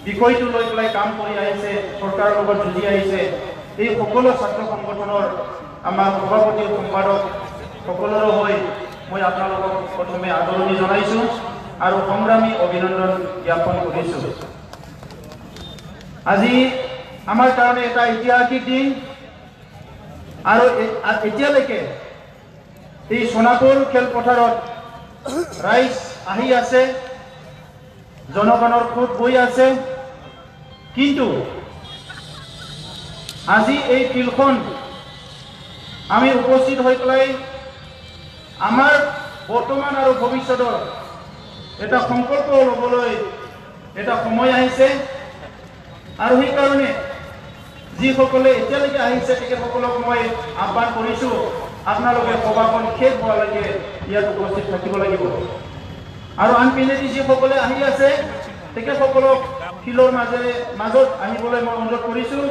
বিষয়টো লৈ পেলাই কাম কৰি আহিছে, চৰকাৰৰ লগত যুঁজি আহিছে। এই সকলো ছাত্ৰ সংগঠনৰ আমাৰ সভাপতি সম্পাদক সকলোৰে হৈ মই আপোনালোকক প্ৰথমে আদৰণি জনাইছোঁ আৰু সংগ্ৰামী অভিনন্দন জ্ঞাপন কৰিছোঁ। আজি আমাৰ কাৰণে এটা ঐতিহাসিক দিন আৰু এতিয়ালৈকে এই সোণাপুৰ খেলপথাৰত ৰাইজ আহি আছে, জনগণৰ খুব বৈ আছে, কিন্তু আজি এই ফিল্ডখন আমি উপস্থিত হৈ পেলাই আমাৰ বৰ্তমান আৰু ভৱিষ্যতৰ এটা সংকল্প ল'বলৈ এটা সময় আহিছে আৰু সেইকাৰণে যিসকলে এতিয়ালৈকে আহিছে তেখেতসকলক মই আহ্বান কৰিছোঁ, আপোনালোকে সভাখন শেষ হোৱালৈকে ইয়াত উপস্থিত থাকিব লাগিব। আৰু আনপিনেদি যিসকলে আহি আছে তেখেতসকলক ফিল্ডৰ মাজত আহিবলৈ মই অনুৰোধ কৰিছোঁ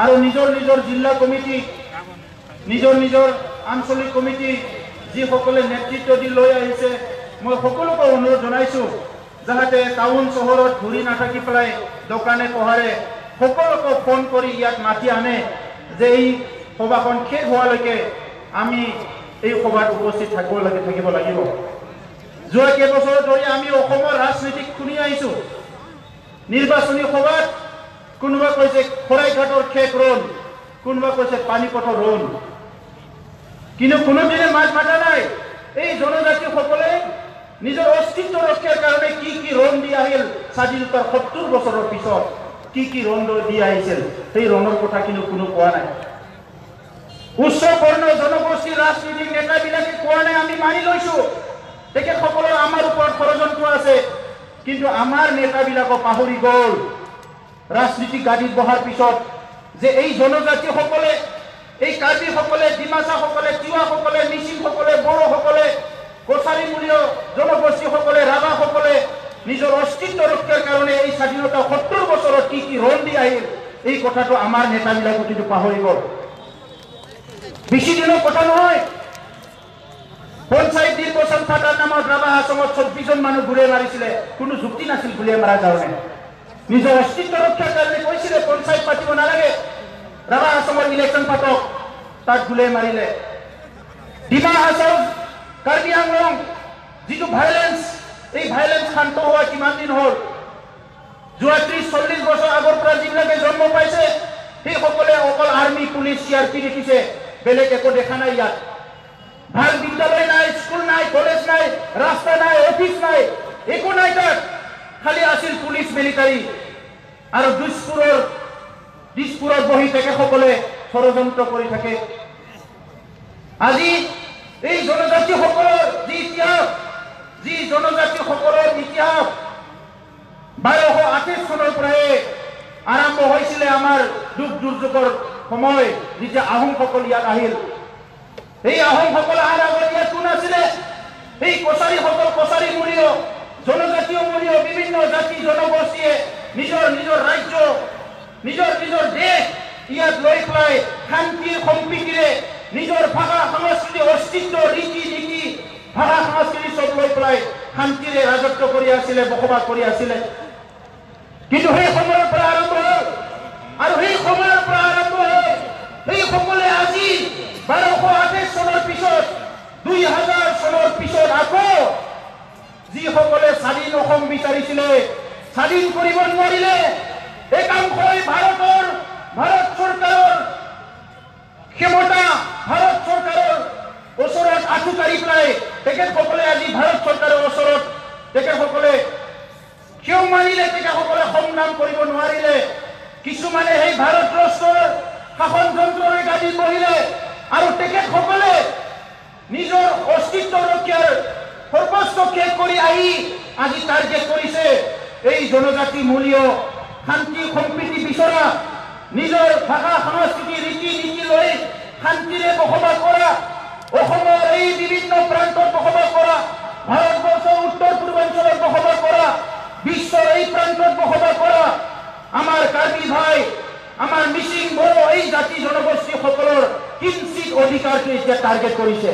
আৰু নিজৰ নিজৰ জিলা কমিটি, নিজৰ নিজৰ আঞ্চলিক কমিটি যিসকলে নেতৃত্ব দি লৈ আহিছে, মই সকলোকে অনুৰোধ জনাইছোঁ যাতে টাউন চহৰত ঘূৰি নাথাকি পেলাই দোকানে পোহাৰে সকলোকে ফোন কৰি ইয়াত মাতি আনে যে এই সভাখন শেষ হোৱালৈকে আমি এই সভাত উপস্থিত থাকিব লাগিব। যোৱা কেইবছৰ ধৰি আমি অসমৰ ৰাজনীতিক শুনি আহিছোঁ। নিৰ্বাচনী সভাত কোনোবা কৈছে শৰাইঘাটৰ শেষ ৰণ, কোনোবা কৈছে পানীপথৰ ৰণ, কিন্তু কোনোদিনে মাত মাতা নাই এই জনজাতিসকলে নিজৰ অস্তিত্ব ৰক্ষাৰ কাৰণে কি কি ৰণ দি আহিল। স্বাধীনতাৰ ৭০ বছৰৰ পিছত কি কি ৰণ দি আহিছিল, সেই ৰণৰ কথা কিন্তু কোনো কোৱা নাই। উচ্চ বৰ্ণ জনগোষ্ঠীৰ ৰাজনীতিক নেতাবিলাকে কোৱা নাই, আমি মানি লৈছোঁ তেখেতসকলৰ আমাৰ ওপৰত ষড়যন্ত্ৰ আছে, কিন্তু আমাৰ নেতাবিলাকক পাহৰি গ'ল ৰাজনীতিক গাদীত বহাৰ পিছত যে এই জনজাতিসকলে, এই কাৰ্বিসকলে, ডিমাচাসকলে, তিৱাসকলে, মিচিংসকলে, বড়োসকলে, কছাৰীমূলীয় জনগোষ্ঠীসকলে, ৰাভাসকলে নিজৰ অস্তিত্ব ৰক্ষাৰ কাৰণে এই স্বাধীনতা ৭০ বছৰত কি কি ৰণ দি আহিল, এই কথাটো আমাৰ নেতাবিলাকে কিন্তু পাহৰি গ'ল। বেছি দিনৰ কথা নহয়, পঞ্চায়ত নিৰ্বাচন থাকাৰ নামত ৰাভা আসামত ২৪ জন মানুহ গুলিয়াই মাৰিছিলে, কোনো যুক্তি নাছিল গুলিয়াই মাৰাৰ কাৰণে। নিজৰ অস্তিত্ব ৰক্ষাৰ কাৰণে কৈছিলে পঞ্চায়ত পাতিব নালাগে, ৰাভা আসামৰ ইলেকশ্যন পাতক, তাক গুলিয়াই মাৰিলে। ডিমা হাছাও, কাৰ্বি আংলং যিটো ভাইলেন্স, এই ভাইলেন্স শান্ত হোৱা কিমান দিন হ'ল? যোৱা ৩০-৪০ বছৰ আগৰ পৰা যিবিলাকে জন্ম পাইছে সেইসকলে অকল আৰ্মি, পুলিচ, CRP দেখিছে, বেলেগ একো দেখা নাই। ইয়াত ভাল বিদ্যালয় নাই, স্কুল নাই, কলেজ নাই, ৰাস্তা নাই, অফিচ নাই, একো নাই। তাত খালি আছিল পুলিচ, মিলিটাৰী আৰু দিছপুৰত বহি তেখেতসকলে ষড়যন্ত্ৰ কৰি থাকে। আজি এই জনজাতিসকলৰ যি ইতিহাস, যি জনজাতিসকলৰ ইতিহাস ১২২৮ চনৰ পৰাই আৰম্ভ হৈছিলে। আমাৰ দুখ দুৰ্যোগৰ সময় যেতিয়া আহোমসকল ইয়াত আহিল, এই আহোমসকল অহাৰ আগত ইয়াত কোন আছিলে? এই কছাৰীসকল, কছাৰীমূলীয়, জনজাতীয়মূলীয় বিভিন্ন জাতি জনগোষ্ঠীয়ে নিজৰ নিজৰ ৰাজ্য, নিজৰ নিজৰ দেশ ইয়াত লৈ পেলাই শান্তিৰ সম্প্ৰীতিৰে নিজৰ ভাষা, সংস্কৃতি, অস্তিত্ব, ৰীতি নীতি, ভাষা সংস্কৃতি চব লৈ পেলাই শান্তিৰে ৰাজত্ব কৰি আছিলে, বসবাস কৰি আছিলে। কিন্তু সেই সময়ৰ পৰা আৰম্ভ হ'ল আৰু সেই সময়ৰ পৰা আৰম্ভ হ'ল সেইসকলে আজি ১২২৮ চনৰ পিছত, ২০০০ চনৰ পিছত আকৌ যিসকলে স্বাধীন অসম বিচাৰিছিলে স্বাধীন কৰিব নোৱাৰিলে। একাংশই ভাৰত চৰকাৰৰ ক্ষমতা, ভাৰত চৰকাৰৰ ওচৰত আঁঠু কাঢ়ি পেলাই তেখেতসকলে আজি ভাৰত চৰকাৰৰ ওচৰত তেখেতসকলে কিয় মানিলে, তেখেতসকলে সংগ্ৰাম কৰিব নোৱাৰিলে। কিছুমানে সেই ভাৰতবৰ্ষৰ শাসন যন্ত্ৰৰ গাদীত বহিলে আৰু তেখেতসকলে নিজৰ অস্তিত্ব ৰক্ষাৰ সৰ্বস্ব শেষ কৰি আহি আজি টাৰ্গেট কৰিছে এই জনজাতি মূলীয় শান্তি সম্প্ৰীতি বিচৰা, নিজৰ ভাষা সংস্কৃতি ৰীতি নীতি লৈ শান্তিৰে বসবাস কৰা, অসমৰ এই বিভিন্ন প্ৰান্তত বসবাস কৰা, ভাৰতবৰ্ষৰ উত্তৰ পূৰ্বাঞ্চলত বসবাস কৰা, বিশ্বৰ এই প্ৰান্তত বসবাস কৰা আমাৰ কাৰ্বি ভাই, আমাৰ মিচিং, বড়ো এই জাতি জনগোষ্ঠীসকলৰ কিঞ্চিত অধিকাৰটো এতিয়া টাৰ্গেট কৰিছে।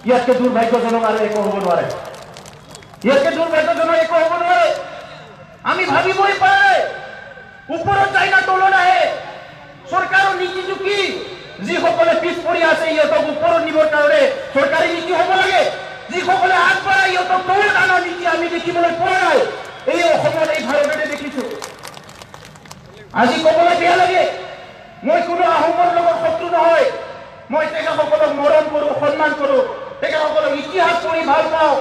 ইয়াতকে দুৰ্ভাগ্যজনক আৰু একো হ'ব নোৱাৰে, ইয়াতকে দুৰ্ভাগ্যজনক একো হ'ব নোৱাৰে। আমি ভাবিবই পাৰে ওপৰত যায় না তলত আহে চৰকাৰৰ নীতিটো কি যিসকলে পিছ পৰি আছে ইহঁতক ওপৰত নিবৰ কাৰণে চৰকাৰী নীতি হ'ব লাগে যিসকলে আগবঢ়াই ইহঁতক তলত আনাৰ নীতি আমি দেখিবলৈ পোৱা নাই এই অসমত এই ভাৰততে দেখিছো আজি ক'বলৈ বেয়া লাগে মই কোনো আহোমৰ লগত শত্ৰু নহয় মই তেখেতসকলক মৰম কৰোঁ সন্মান কৰোঁ তেখেতসকলক ইতিহাস পঢ়ি ভাল পাওঁ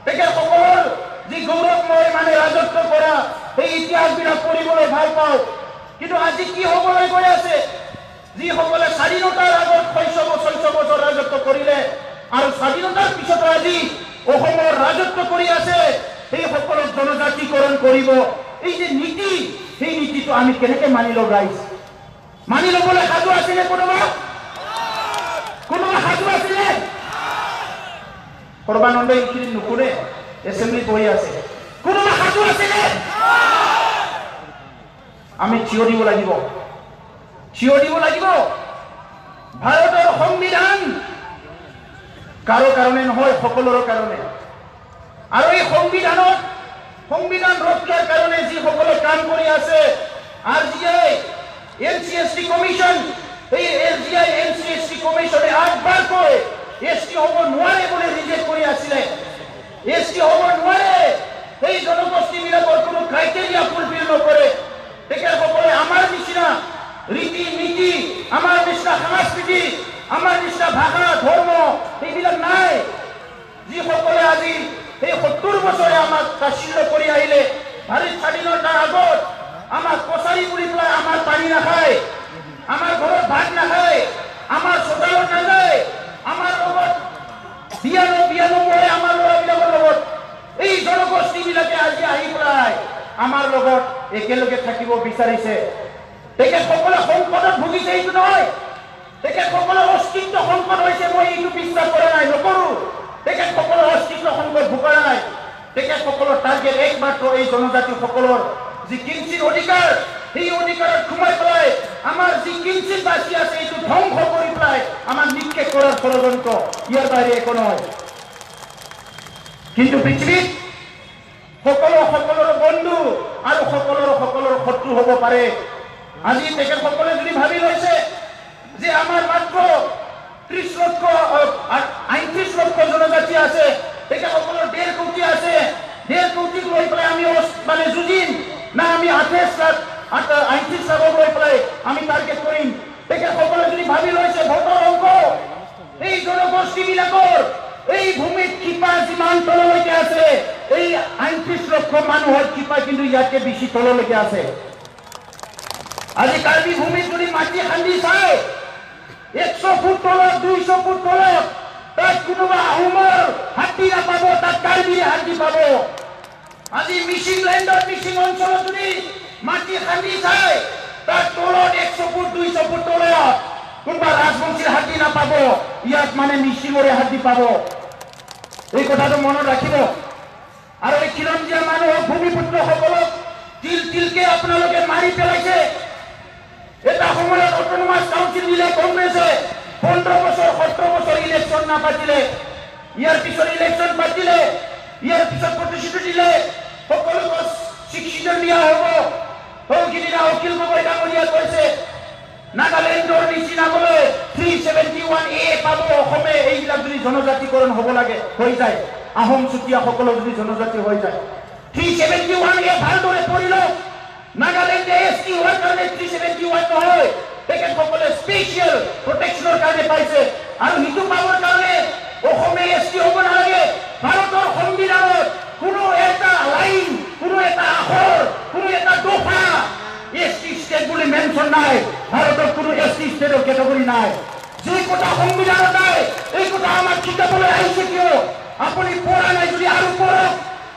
তেখেতসকলৰ যি গৌৰৱময় মানে ৰাজত্ব কৰা সেই ইতিহাসবিলাক পঢ়িবলৈ ভাল পাওঁ কিন্তু আজি কি হ'বলৈ গৈ আছে যিসকলে স্বাধীনতাৰ আগত ৬০ বছৰ ৰাজত্ব কৰিলে আৰু স্বাধীনতাৰ পিছতো আজি অসমৰ ৰাজত্ব কৰি আছে সেইসকলক জনজাতিকৰণ কৰিব এই যে নীতি সেই নীতিটো আমি কেনেকৈ মানি ল'ব ৰাইজ মানি ল'বলৈ সাজু আছিলে কোনোবা সাজু আছিলে সৰ্বানন্দ এইখিনি নুশুনে এছেম্বলি বহি আছে কোনোবা সাজু আছিলে আমি থিয় দিব লাগিব ভাৰতৰ সংবিধান কাৰো কাৰণে নহয় সকলোৰে কাৰণে আৰু এই সংবিধান ৰক্ষাৰ কাৰণে যিসকলে কাম কৰি আছে RGI NCST কমিশ্যন এই RGI NCST কমিশ্যনে 8 বাৰকৈ ST হ'ব নোৱাৰে বুলি ৰিজেক্ট কৰি আছিলে ST হ'ব নোৱাৰে সেই জনগোষ্ঠীবিলাকৰ কোনো ক্ৰাইটেৰিয়া ফুলফিল নকৰে তেখেতসকলে আমাৰ নিচিনা ৰীতি নীতি আমাৰ নিচিনা সংস্কৃতি আমাৰ নিচিনা ভাষা ধৰ্ম এইবিলাক নাই যিসকলে আজি এই 70 বছৰে আমাক তাচ্ছিল্য কৰি আহিলে ভাৰত স্বাধীনতাৰ আগত আমাক কছাৰী বুলি পেলাই আমাৰ পানী নাখায় আমাৰ ঘৰত ভাত নাখায় আমাৰ চোতালত নাযায় আমাৰ লগত বিয়া নপৰে আমাৰ ল'ৰাবিলাকৰ লগত এই জনগোষ্ঠীবিলাকে আজি আহি পেলাই আমাৰ লগত একেলগে থাকিব বিচাৰিছে তেখেতসকলে সংকটত ভুগিছে এইটো নহয় তেখেতসকলৰ অস্তিত্ব সংকট হৈছে মই এইটো বিশ্বাস কৰা নাই নকৰোঁ তেখেতসকলৰ অস্তিত্ব সংকট ভোগা নাই তেখেতসকলৰ টাৰ্গেট একমাত্ৰ এই জনজাতিসকলৰ যি কিঞ্চিত অধিকাৰ সেই অধিকাৰত সোমাই পেলাই আমাৰ যি কিঞ্চিত বাচি আছে এইটো ধ্বংস কৰি পেলাই আমাৰ নিক্ষেপ কৰাৰ ষড়যন্ত্ৰ ইয়াৰ বাহিৰে একো নহয় কিন্তু পৃথিৱীত সকলোৰে বন্ধু আৰু সকলোৰে শত্ৰু হ'ব পাৰে আজি তেখেতসকলে যদি ভাবি লৈছে যে আমাৰ মাত্ৰ ৩০ লক্ষ ৩৮ লক্ষ জনজাতি আছে তেখেতসকলৰ ১.৫ কোটি আছে ১.৫ কোটিক লৈ পেলাই আমি মানে যুঁজিম না আমি ৩৮ লাখক লৈ পেলাই আমি টাৰ্গেট কৰিম তেখেতসকলে যদি ভাবি লৈছে ভোটৰ অংক এই জনগোষ্ঠীবিলাকৰ এই ভূমিত কৃপা যিমান তললৈকে আছে এই ৩৮ লক্ষ মানুহৰ কৃপা কিন্তু ইয়াতকে বেছি তললৈকে আছে আজি কাৰ্বি ভূমিত যদি মাটি খান্দি চাই 100 ফুট তলত 200 ফুট তলত তাত কোনোবা আহোমৰ হাতী নাপাব তাত কাৰ্বিৰে হাতী পাব আজি মিচিং লেণ্ডত মিচিং অঞ্চলত যদি মাটি খান্দি চাই তাত তলত 100 ফুট 200 ফুট তলত কোনোবা ৰাজবংশীৰ হাতী নাপাব ইয়াত মানে মিচিঙৰে হাতী পাব এই কথাটো মনত ৰাখিব আৰু এই খিলঞ্জীয়া মানুহক ভূমিপুত্ৰসকলক তিলকে আপোনালোকে মাৰি পেলাইছে এটা সময়ত অটোনমাস কাউন্সিল দিলে কংগ্ৰেছে 15 বছৰ 17 বছৰ ইলেকশ্যন নাপাতিলে ইয়াৰ পিছত ইলেকশ্যন পাতিলে ইয়াৰ পিছত প্ৰতিশ্ৰুতি দিলে সকলোকে শিক্ষিত দিয়া হ'ব সৌখিনিৰা অখিল গগৈ ডাঙৰীয়া কৈছে নাগালেণ্ডৰ নিচিনা বোলে 371A পাব অসমে এইবিলাক যদি জনজাতিকৰণ হ'ব লাগে হৈ যায় আহোম চুতীয়াসকলৰ যদি জনজাতি হৈ যায় 371A ভালদৰে পঢ়ি লওক নাগালেণ্ডে ST হোৱাৰ কাৰণে 371 নহয় তেখেতসকলে স্পেচিয়েল প্ৰটেকশ্যনৰ কাৰণে পাইছে আৰু সেইটো পাবৰ কাৰণে অসমে ST হ'ব নালাগে ভাৰতৰ সংবিধানত কোনো এটা লাইন কোনো এটা আখৰ কোনো এটা দফা ST ষ্টেট বুলি মেনশ্যন নাই ভাৰতত কোনো ST ষ্টেটৰ কেটেগৰী নাই যি কথা সংবিধানত নাই এই কথা আমাক শিকাবলৈ আহিছে কিয় আপুনি পঢ়া নাই যদি আৰু পঢ়ক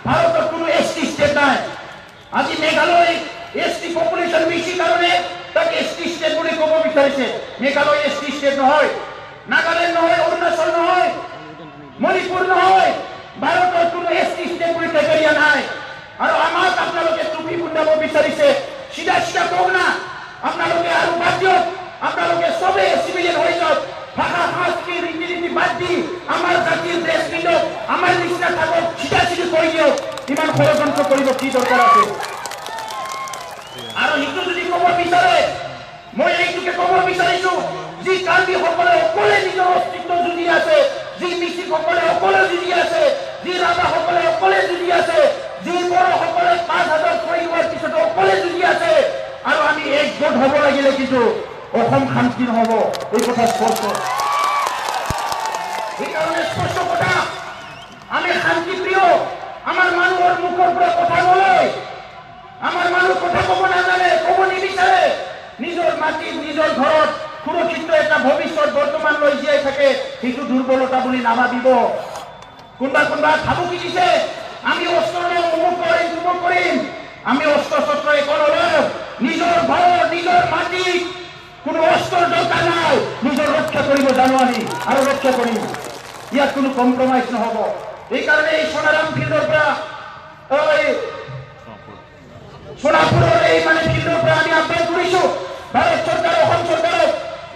ভাৰতত কোনো ST ষ্টেট নাই আজি মেঘালয় ST পপুলেশ্যন বেছি কাৰণে তাক ST ষ্টেট বুলি ক'ব বিচাৰিছে মেঘালয় ST ষ্টেট নহয় নাগালেণ্ড নহয় অৰুণাচল নহয় মণিপুৰ নহয় ভাৰতৰ কোনো ST ষ্টেট বুলি ক্ৰাইটেৰিয়া নাই আৰু আমাক আপোনালোকে টুপি পিন্ধাব বিচাৰিছে সিধা কওক না আপোনালোকে আৰু বাদ দিয়ক আপোনালোকে চবেই চিভিলিয়ান হৈ যাওক ভাষা সংস্কৃতি ৰীতি নীতি বাদ দি আমাৰ জাতিৰ ড্ৰেছ পিন্ধক আমাৰ নিচিনা থাকক চিধা কৈ দিয়ক ইমান ষড়যন্ত্ৰ কৰিব কি দৰকাৰ আছে আৰু এইটো যদি ক'ব বিচাৰে মই এইটোকে ক'ব বিচাৰিছো যি কাৰ্বিসকলে অকলে নিজৰ অস্তিত্ব যুঁজি আছে, যি মিচিসকলে অকলে যুঁজি আছে, যি ৰাভাসকলে অকলে যুঁজি আছে, যি বড়োসকলে ৫,০০০ কৰি হোৱাৰ পিছত অকলে যুঁজি আছে, আৰু আমি একগোট হ'ব লাগিলে কিন্তু অসম শান্তি নহ'ব। এই কথা স্পষ্ট। সেইকাৰণে স্পষ্ট কথা, আমি শান্তিপ্ৰিয়। আমাৰ মানুহৰ মুখৰ পৰা কথা নলয়, আমাৰ মানুহ কথা ক'ব নাজানে, ক'ব নিবিচাৰে। নিজৰ মাটিত নিজৰ ঘৰত সুৰক্ষিত এটা ভৱিষ্যত বৰ্তমানলৈ জীয়াই থাকে, সেইটো দুৰ্বলতা বুলি নাভাবিব। কোনোবা ভাবুকি দিছে আমি অস্ত্ৰ লৈ অমুক কৰিম তমুক কৰিম। আমি অস্ত্ৰ শস্ত্ৰ একো নলওঁ। নিজৰ ঘৰ নিজৰ মাটিত কোনো অস্ত্ৰৰ দৰকাৰ নাই। নিজৰ ৰক্ষা কৰিব জানো আমি, আৰু ৰক্ষা কৰিম। ইয়াত কোনো কম্প্ৰমাইজ নহ'ব। এইকাৰণে এই সোণাৰাম ফিল্ডৰ পৰা সোণাপুৰৰ এই ফিল্ডৰ পৰা আমি আহ্বান কৰিছো ভাৰত চৰকাৰ, অসম চৰকাৰক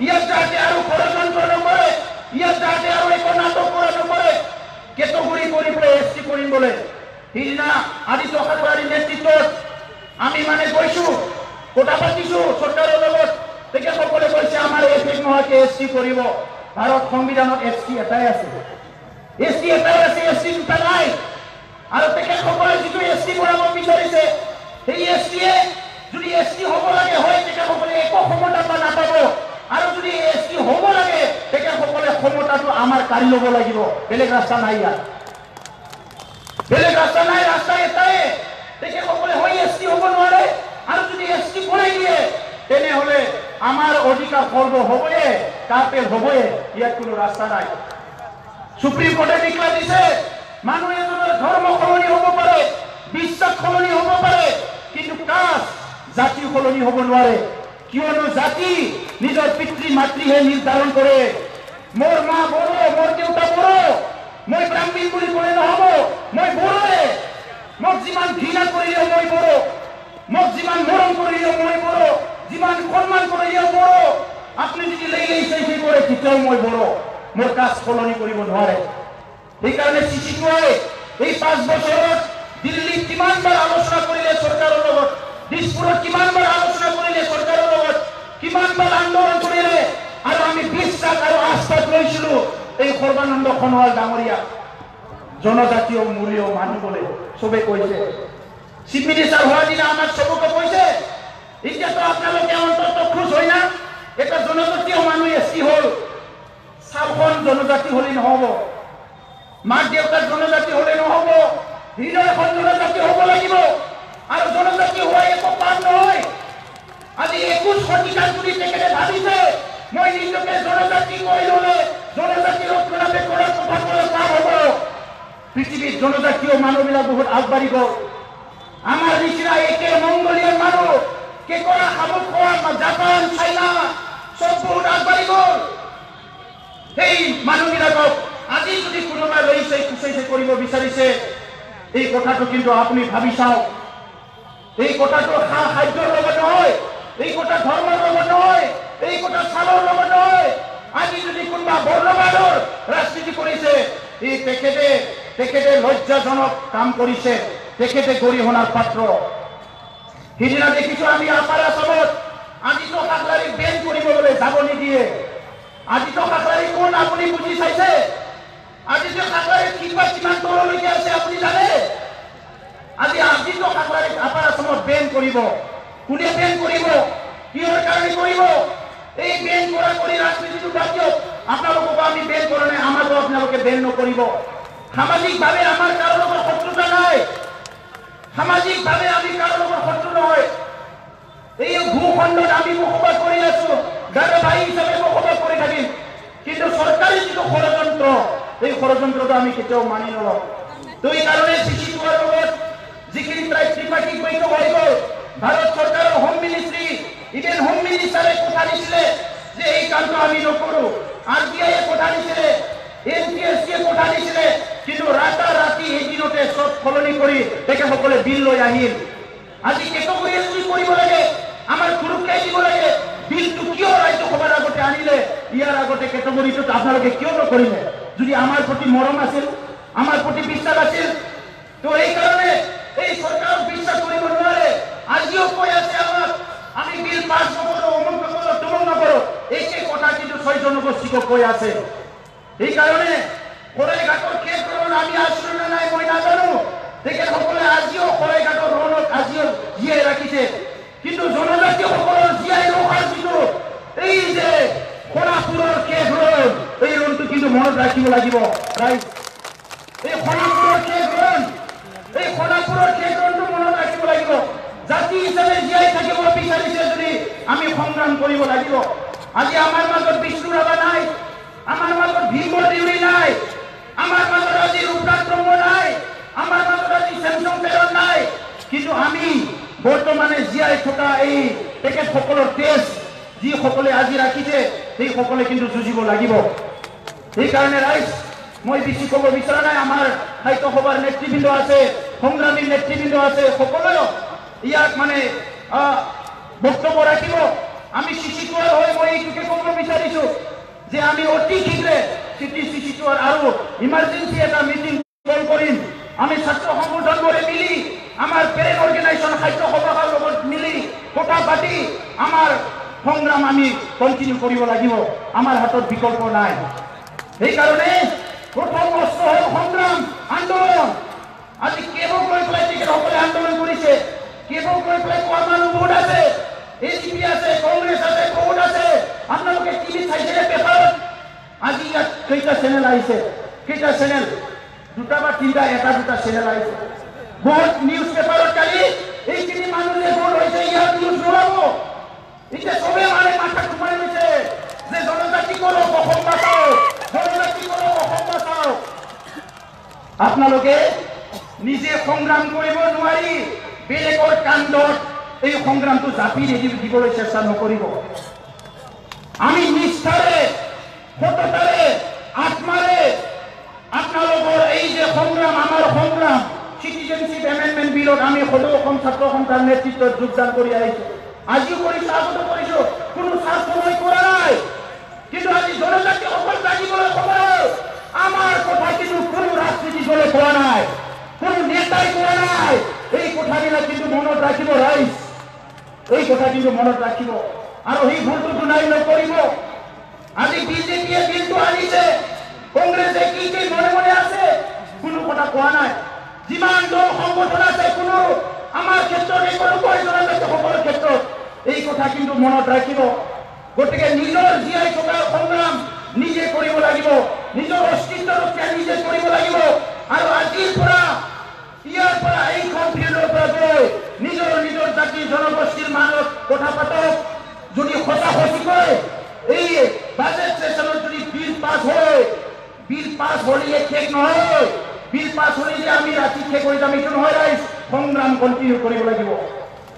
ইয়াত যাতে আৰু ষড়যন্ত্ৰ নকৰে, ইয়াত যাতে আৰু একো নাটক কৰা নকৰে। কেটেগৰী কৰি পেলাই এছটি কৰিম বোলে। সিদিনা আদিত্য ঠাকুৰীৰ নেতৃত্বত আমি গৈছো, কথা পাতিছো চৰকাৰৰ লগত। তেখেতসকলে কৈছে আমাৰ এফেক্ট নোহোৱাকে এছটি কৰিব। ভাৰত সংবিধানত এছটি এটাই আছে, এছটি এটাই আছে, এছটি দুটা নাই। আৰু তেখেতসকলে যিটো এছটি বঢ়াব বিচাৰিছে, সেই এছটিয়ে যদি এছটি হ'ব লাগে হয়, তেখেতসকলে একো ক্ষমতা নাপাব। আৰু যদি এছটি হ'ব লাগে, তেখেতসকলে ক্ষমতাটো আমাৰ কাঢ়ি ল'ব লাগিব। বেলেগ ৰাস্তা নাই, ইয়াত বেলেগ ৰাস্তা নাই, ৰাস্তা এটাই। তেখেতসকলে হয় এছটি হ'ব নোৱাৰে, আৰু যদি এছটি কৰাই দিয়ে তেনেহ'লে আমাৰ অধিকাৰ খৰ্ব হ'বয়ে, কাপেল হ'বয়ে। ইয়াত কোনো ৰাস্তা নাই। সুপ্ৰিম কোৰ্টে ডিক্লেয়াৰ দিছে মানুহ এজনৰ ধৰ্ম সলনি হ'ব পাৰে, বিশ্বাস সলনি হ'ব পাৰে, কিন্তু কাষ্ট জাতি সলনি হ'ব নোৱাৰে। কিয়নো জাতি নিজৰ পিতৃ মাতৃহে নিৰ্ধাৰণ কৰে। মোৰ মা বড়ো, মোৰ দেউতা বড়ো, মই ব্ৰাহ্মণ বুলি ক'লে নহ'ব। মই বড়োৱে, মোক যিমান ঘৃণা কৰিলেও মই বড়ো, মোক যিমান মৰম কৰিলেও মই বড়ো, যিমান সন্মান কৰিলেও বড়ো। আপুনি যদি লেই কৰে তেতিয়াও মই বড়ো। মোৰ কাষ্ট সলনি কৰিব নোৱাৰে। সেইকাৰণে CCTOA এই 5 বছৰত দিল্লীত কিমানবাৰ আলোচনা কৰিলে চৰকাৰৰ লগত, দিছপুৰত কিমানবাৰ আলোচনা কৰিলে চৰকাৰৰ লগত, কিমানবাৰ আন্দোলন কৰিলে। আৰু আমি বিশ্বাস আৰু আস্থাত লৈছিলো এই সৰ্বানন্দ সোণোৱাল ডাঙৰীয়া জনজাতীয় মূল্য মানুহ বোলে চবে কৈছে। চিফ মিনিষ্টাৰ হোৱাৰ দিনা আমাক চবকে কৈছে, এতিয়াতো আপোনালোকে অন্তত খুচ হয় না, এটা জনজাতীয় মানুহ এছটি হ'ল। চাউখন জনজাতি হ'লে নহ'ব, মাক দেউতাক জনজাতি হ'লে নহ'ব, হৃদয় এখন জনজাতি হ'ব লাগিব। আৰু জনজাতি হোৱা একো পাপ নহয়। আজি 21 শতিকাত যদি তেখেতে ভাবিছে মই নিজকে জনজাতি কৰি ল'লে জনজাতি ৰক্ষণাবেক্ষণৰ কথা ক'লে পাপ হ'ব। পৃথিৱীত জনজাতীয় মানুহবিলাক বহুত আগবাঢ়ি গ'ল। আমাৰ নিচিনা একে মংগোলীয় মানুহ, কেঁকোৰা শামুক খোৱা জাপান, চাইনা চব বহুত আগবাঢ়ি গ'ল। সেই মানুহবিলাকক আজি যদি কোনোবাই লৈছে খুচাইছে কৰিব বিচাৰিছে, এই কথাটো কিন্তু আপুনি ভাবি চাওক। এই কথাটো খাদ্যৰ লগত নহয়, এই কথা ধৰ্মৰ লগত নহয়, এই কথা ছালৰ লগত নহয়। আজি যদি কোনোবা বৰ্ণবাদৰ ৰাজনীতি কৰিছে, এই তেখেতে লজ্জাজনক কাম কৰিছে, তেখেতে গৰিহণাৰ পাত্ৰ। সিদিনা দেখিছো আমি আপাৰ আসামত আদিত্য ঠাকুৰীক বেন কৰিবলৈ যাব নিদিয়ে। আদিত্য ঠাকুৰী কোন আপুনি বুজি চাইছে? আদিত্য ঠাকুৰীৰ কিমান তললৈকে আছে আপুনি জানে? আজি আদিত্য ঠাকুৰীক আপাৰ আসামত বেন কৰিব। কোনে বেন কৰিব? কিহৰ কাৰণে কৰিব? এই বেন কৰি ৰাজনীতিটো বাদ দিয়ক। আপোনালোকক আমি বেন কৰা নাই, আমাকো আপোনালোকে বেন নকৰিব। সামাজিকভাৱে আমাৰ কাৰো লগত শত্ৰুতা নাই, সামাজিকভাৱে আমি কাৰো লগত শত্ৰু নহয়। এই ভূখণ্ডত আমি বসবাস কৰি আছো, দাদা ভাই হিচাপে বসবাস কৰি থাকিম। কিন্তু চৰকাৰী যিটো ষড়যন্ত্ৰ, এই ষড়যন্ত্ৰটো আমি কেতিয়াও মানি নলওঁ। তো এই কাৰণে CCTOAৰ লগত যিখিনি প্ৰায় ত্ৰিপাক্ষিক বৈঠক হৈ গ'ল, ভাৰত চৰকাৰৰ হোম মিনিষ্ট্ৰী, ইভেন হোম মিনিষ্টাৰে কথা দিছিলে যে এই কামটো আমি নকৰোঁ। RBIয়ে কথা দিছিলে, NTSCয়ে কথা দিছিলে, কিন্তু ৰাতাৰাতি এদিনতে চব সলনি কৰি তেখেতসকলে বিল লৈ আহিল। আজি কেটেগৰী এছটি কৰিব লাগে, আমাৰ সুৰক্ষাই দিব লাগে। বিলটো কিয় ৰাজ্যসভাৰ আগতে আনিলে? ইয়াৰ আগতে কেটেগৰীটোত আপোনালোকে কিয় নকৰিলে? যদি আমাৰ প্ৰতি মৰম আছিল, আমাৰ প্ৰতি বিশ্বাস আছিল, তো এই কাৰণে এই চৰকাৰক বিশ্বাস কৰিব নোৱাৰে। আজিও কৈ আছে পাছ নকৰো, অমুক নকৰো, তুমুক নকৰো, একে কথা কিন্তু 6 জনগোষ্ঠীকে কৈ আছে। সেইকাৰণে শৰাইঘাটৰ ক্ষেত্ৰত আমি আছো নে নাই মই নাজানো, তেখেতসকলে আজিও শৰাইঘাটৰ ৰণক আজিও জীয়াই ৰাখিছে। কিন্তু জনজাতীয়সকলৰ জীয়াই ৰখাৰ যিটো এই যে সোণাপুৰৰ শেষ ৰণ, এই ৰণটো কিন্তু মনত ৰাখিব লাগিব। এই সোণাপুৰৰ শেষ ৰণ, এই সোণাপুৰৰ শেষ ৰণটো মনত ৰাখিব লাগিব। জাতি হিচাপে জীয়াই থাকিব বিচাৰিছে যদি আমি সংগ্ৰাম কৰিব লাগিব। আজি আমাৰ মাজত বিষ্ণু ৰাভা নাই, আমাৰ মাজত ভীম দেউৰী নাই, আমাৰ মাজত আজি ৰূপনাথ ব্ৰহ্ম নাই, আমাৰ মাজত আজি চেমচং প্ৰেৰণ নাই, কিন্তু আমি বৰ্তমানে জীয়াই থকা এই তেখেতসকলৰ তেজ যিসকলে আজি ৰাখিছে সেইসকলে কিন্তু যুঁজিব লাগিব। সেইকাৰণে ৰাইজ, মই বেছি ক'ব বিচৰা নাই। আমাৰ সাহিত্য সভাৰ নেতৃবৃন্দ আছে, সংগ্ৰামী নেতৃবৃন্দ আছে, সকলোৱে ইয়াক মানে বক্তব্য ৰাখিব। আমি CCTOA হৈ মই এইটোকে ক'ব বিচাৰিছো যে আমি অতি শীঘ্ৰে CCTOA আৰু ইমাৰ্জেঞ্চি এটা মিটিং কল কৰিম। আমি ছাত্ৰ সংগঠনবোৰে মিলি, আমাৰ পেৰেণ্ট অৰ্গেনাইজেশ্যন সাহিত্য সভাৰ লগত মিলি কথা পাতি আমাৰ সংগ্ৰাম আমি কণ্টিনিউ কৰিব লাগিব। আমাৰ হাতত বিকল্প নাই। সেইকাৰণে প্ৰথম অস্ত্ৰ হ'ল সংগ্ৰাম, আন্দোলন। আজি কেৱক লৈ পেলাই তেখেতসকলে আন্দোলন কৰিছে, কেৱক লৈ পেলাই কোৱা মানুহ বহুত আছে, ACP আছে, কংগ্ৰেছ আছে, বহুত আছে। আপোনালোকে টিভিত চাইছে পেপাৰত? আজি ইয়াত কেইটা চেনেল আহিছে, কেইটা চেনেল, 2টা বা 3টা, 1টা 2টা চেনেল আহিছে। বহুত নিউজ পেপাৰত কালি এইখিনি মানুহ যে ভোট হৈছে ইয়াত নিউজ নোলাব। এতিয়া চবে মানে মাথা ঘুমাই লৈছে যে জনজাতি কৰক, অসম বাঁচাও, জনজাতি কৰক, অসম বাঁচাও। আপোনালোকে নিজে সংগ্ৰাম কৰিব নোৱাৰি বেলেগৰ কাণ্ডত এই সংগ্ৰামটো জাপি দিবলৈ চেষ্টা নকৰিব। আমি নিষ্ঠাৰে, সততাৰে, আত্মাৰে আপোনালোকৰ এই যে সংগ্ৰাম, আমাৰ সংগ্ৰাম চিটিজেনশ্বিপ এমেণ্ডমেণ্ট বিলত আমি সদৌ অসম ছাত্ৰ সন্থাৰ নেতৃত্বত যোগদান কৰি আহিছো। আজিও কৰিছো, আগতো কৰিছো, কোনো স্বাৰ্থ লৈ কৰা নাই। কিন্তু আজি জনজাতিসকল জানিবলৈ সময় হ'ল। আমাৰ কথা কিন্তু কোনো ৰাজনীতি দলে কোৱা নাই, কোনো নেতাই কোৱা নাই। এই কথাবিলাক কিন্তু মনত ৰাখিব ৰাইজ, এই কথা কিন্তু মনত ৰাখিব আৰু সেই ভুলটো দুনাই নকৰিব। আজি বিজেপিয়ে বিলটো আনিছে, কংগ্ৰেছে কি কি মনে মনে আছে, কোনো কথা কোৱা নাই। যিমান দল সংগঠন আছে, কোনো আমাৰ ক্ষেত্ৰত এই জনজাতিসকলৰ ক্ষেত্ৰত এই কথা কিন্তু মনত ৰাখিব। গতিকে নিজৰ জীয়াই থকাৰ সংগ্ৰাম নিজে কৰিব লাগিব, নিজৰ অস্তিত্ব ৰক্ষা নিজে কৰিব লাগিব। আৰু আজিৰ পৰা ইয়াৰ পৰা এইখন ফিল্ডৰ পৰা গৈ নিজৰ নিজৰ জাতি জনগোষ্ঠীৰ মাজত কথা পাতক। যদি সঁচা সঁচিকৈ এই বাজেট সেশনত যদি বিল পাছ হয়, বিল পাছ হলিয়ে শেষ নহয়, বিল পাছ হলে যে আমি ৰাতি শেষ কৰি যাম এইটো নহয় ৰাইজ। সংগ্ৰাম কণ্টিনিউ কৰিব লাগিব,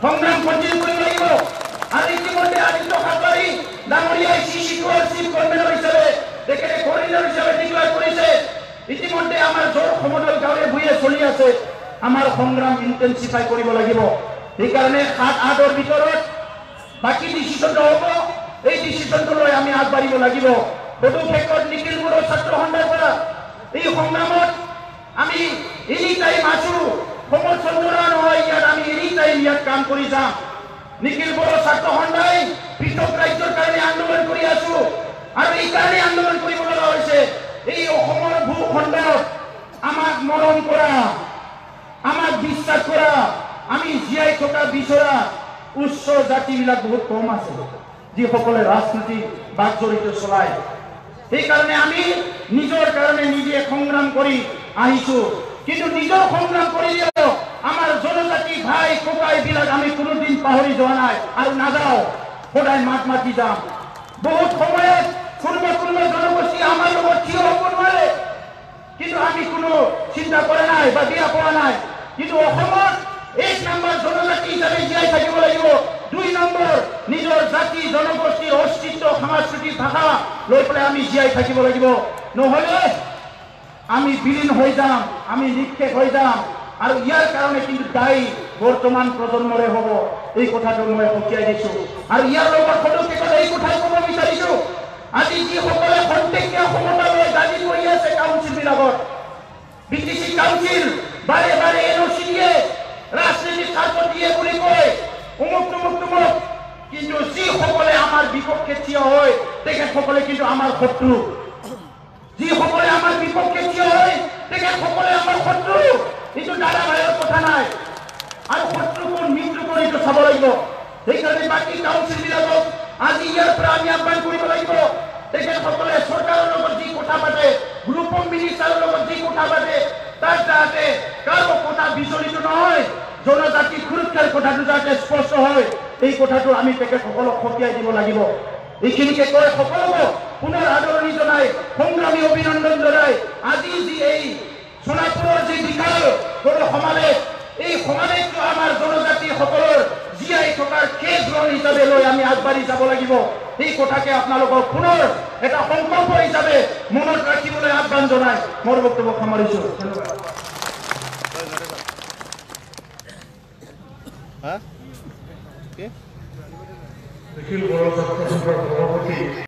সংগ্ৰাম কণ্টিনিউ কৰিব লাগিব। আৰু ইতিমধ্যে আদিত্য খাটবাৰী ডাঙৰীয়াই CCTOA চিফ কনভেনৰ হিচাপে তেখেতে কোঅৰ্ডিনেটৰ হিচাপে ডিক্লেয়াৰ কৰিছে। ইতিমধ্যে আমাৰ জোৰ সমদল গাঁৱে ভূঞে চলি আছে। আমাৰ সংগ্ৰাম ইণ্টেনচিফাই কৰিব লাগিব। সেইকাৰণে 7-8ৰ ভিতৰত বাকী ডিচিশ্যনটো হ'ব, এই ডিচিশ্যনটো লৈ আমি আগবাঢ়িব লাগিব। সদৌ ক্ষেত্ৰত নিখিল বড়ো ছাত্ৰ সন্থাৰ পৰা এই সংগ্ৰামত আমি এনি টাইম আছো, সমৰ্থন জনোৱা নহয়, ইয়াত আমি এনি টাইম ইয়াত কাম কৰি যাম। নিখিল বড়ো ছাত্ৰ সন্থাই পৃথক ৰাজ্যৰ কাৰণে আন্দোলন কৰি আছো আৰু এই কাৰণে আন্দোলন কৰিব লগা হৈছে। এই অসমৰ ভূখণ্ডত আমাক মৰম কৰা, আমাক বিশ্বাস কৰা, আমি জীয়াই থকা বিচৰা উচ্চ জাতিবিলাক বহুত কম আছে, যিসকলে ৰাজনীতি বাক জড়িত চলায়। সেইকাৰণে আমি নিজৰ কাৰণে নিজে সংগ্ৰাম কৰি আহিছো। কিন্তু নিজৰ সংগ্ৰাম কৰিলেও আমাৰ জনজাতি ভাই ককাইবিলাক আমি কোনোদিন পাহৰি যোৱা নাই আৰু নাযাওঁ, সদায় মাত মাতি যাম। বহুত সময়ত কোনোবা কোনোবা জনগোষ্ঠী আমাৰ লগত থিয় হ'ব নোৱাৰে, কিন্তু আমি কোনো চিন্তা কৰা নাই বা দিয়া পোৱা নাই। কিন্তু অসমত 1 নম্বৰ জনজাতি হিচাপে জীয়াই থাকিব লাগিব, 2 নম্বৰ নিজৰ জাতি জনগোষ্ঠীৰ অস্তিত্ব সাংস্কৃতিক ভাষা লৈ পেলাই আমি জীয়াই থাকিব লাগিব। নহ'লে আমি বিলীন হৈ যাম, আমি নিক্ষেপ হৈ যাম। আৰু ইয়াৰ কাৰণে কিন্তু দায়ী বৰ্তমান প্ৰজন্মৰে হ'ব, এই কথাটো মই সকীয়াই দিছো। আৰু ইয়াৰ লগত সদস্যসকলে এই কথাই ক'ব বিচাৰিছো, আজি যিসকলে খন্তেকীয়া ক্ষমতা লৈ গাড়ী কৰি আছে কাউন্সিলবিলাকত, BTC কাউন্সিল বাৰে বাৰে NOC দিয়ে, ৰাজনীতিক স্বাৰ্থ দিয়ে বুলি কয়, অমুক তুমুক তুমুক, কিন্তু থিয় হয় তেখেতসকলে কিন্তু আমাৰ শত্ৰু যিসকলে আমাৰ বিপক্ষে থিয় হয় তেখেতসকলে আমাৰ শত্ৰু এইটো দাদা ভাইৰ কথা নাই আৰু শত্ৰু কোন মিত্ৰ কোন এইটো চাব লাগিব সেইকাৰণে বাকী কাউন্সিলবিলাকক আজি ইয়াৰ পৰা আমি আহ্বান কৰিব লাগিব তেখেতসকলে চৰকাৰৰ লগত যি কথা পাতে গ্ৰুপ অফ মিনিষ্টাৰৰ লগত যি কথা পাতে তাত যাতে কাৰো কথা বিচলিত নহয় জনজাতি সুৰক্ষাৰ কথাটো যাতে স্পষ্ট হয় এই কথাটো আমি তেখেতসকলক সকীয়াই দিব লাগিব এইখিনিকে কৈ সকলোকে পুনৰ আদৰণি জনাই সংগ্ৰামী অভিনন্দন জনাই আজি যি এই সোণাপুৰৰ যি বিশাল বড়ো সমাৱেশ এই সমাৱেশটো আমাৰ জনজাতিসকলৰ জীয়াই থকাৰ শেষ ৰণ হিচাপে লৈ আমি আগবাঢ়ি যাব লাগিব এই কথাকে আপোনালোকক পুনৰ এটা সংকল্প হিচাপে মনত ৰাখিবলৈ আহ্বান জনাই মোৰ বক্তব্য সামৰিছোঁ দেখিল বড়ো ছাত্ৰ সভাৰ সভাপতি